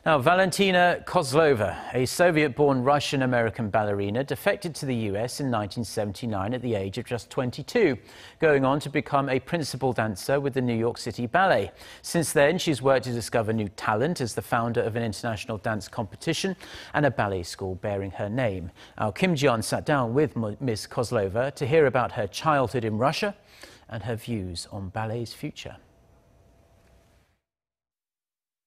Now, Valentina Kozlova, a Soviet-born Russian-American ballerina, defected to the US in 1979 at the age of just 22, going on to become a principal dancer with the New York City Ballet. Since then, she's worked to discover new talent as the founder of an international dance competition and a ballet school bearing her name. Our Kim Ji-yeon sat down with Miss Kozlova to hear about her childhood in Russia and her views on ballet's future.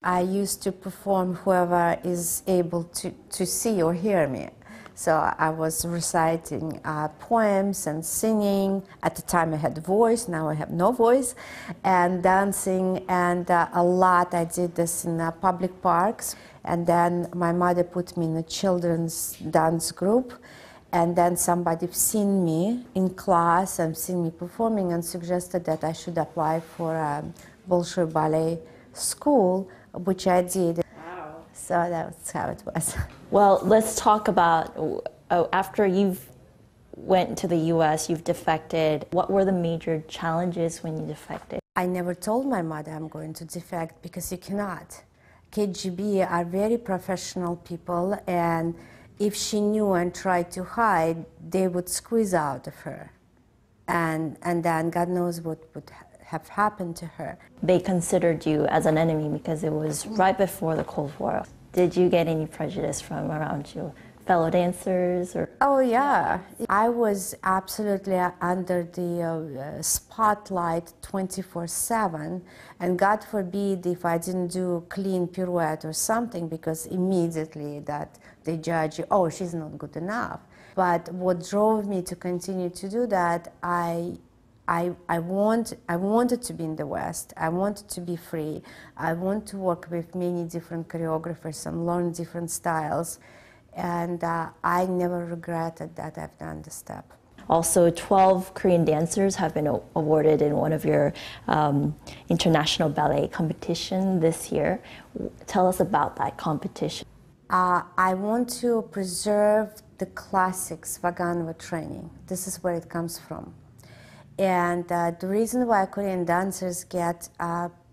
I used to perform whoever is able to see or hear me. So I was reciting poems and singing. At the time I had voice, now I have no voice, and dancing, and a lot. I did this in public parks, and then my mother put me in a children's dance group, and then somebody seen me in class and seen me performing and suggested that I should apply for Bolshoi Ballet School, which I did. Wow. So that's how it was. Well, let's talk about, after you've went to the US, you've defected. What were the major challenges when you defected? I never told my mother I'm going to defect because you cannot. KGB are very professional people, and if she knew and tried to hide, they would squeeze out of her. And then God knows what would have happened to her. They considered you as an enemy because it was right before the Cold War. Did you get any prejudice from around you, fellow dancers? Or? Oh yeah, I was absolutely under the spotlight 24/7, and God forbid if I didn't do a clean pirouette or something, because immediately that they judge you, oh, she's not good enough. But what drove me to continue to do that, I wanted to be in the West. I wanted to be free. I want to work with many different choreographers and learn different styles. And I never regretted that I've done the step. Also, 12 Korean dancers have been awarded in one of your international ballet competition this year. Tell us about that competition. I want to preserve the classics, Vaganova training. This is where it comes from. And the reason why Korean dancers get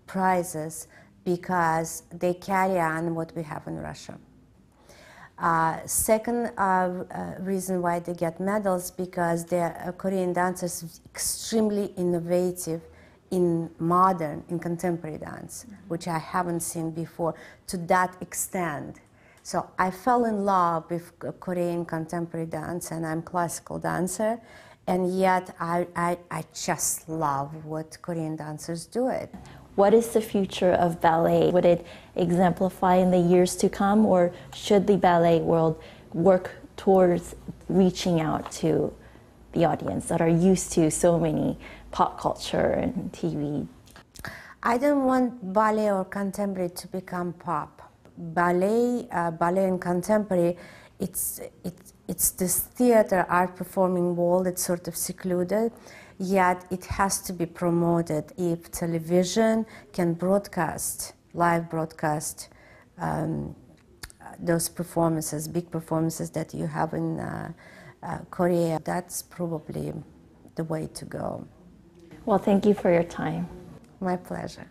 prizes because they carry on what we have in Russia. Second reason why they get medals, because they're Korean dancers extremely innovative in modern, in contemporary dance, which I haven't seen before to that extent. So I fell in love with Korean contemporary dance, and I'm a classical dancer. And yet, I just love what Korean dancers do it. What is the future of ballet? Would it exemplify in the years to come, or should the ballet world work towards reaching out to the audience that are used to so many pop culture and TV? I don't want ballet or contemporary to become pop. Ballet and contemporary, it's this theater, art performing world. It's sort of secluded, yet it has to be promoted. If television can broadcast, live broadcast, those performances, big performances that you have in Korea, that's probably the way to go. Well, thank you for your time. My pleasure.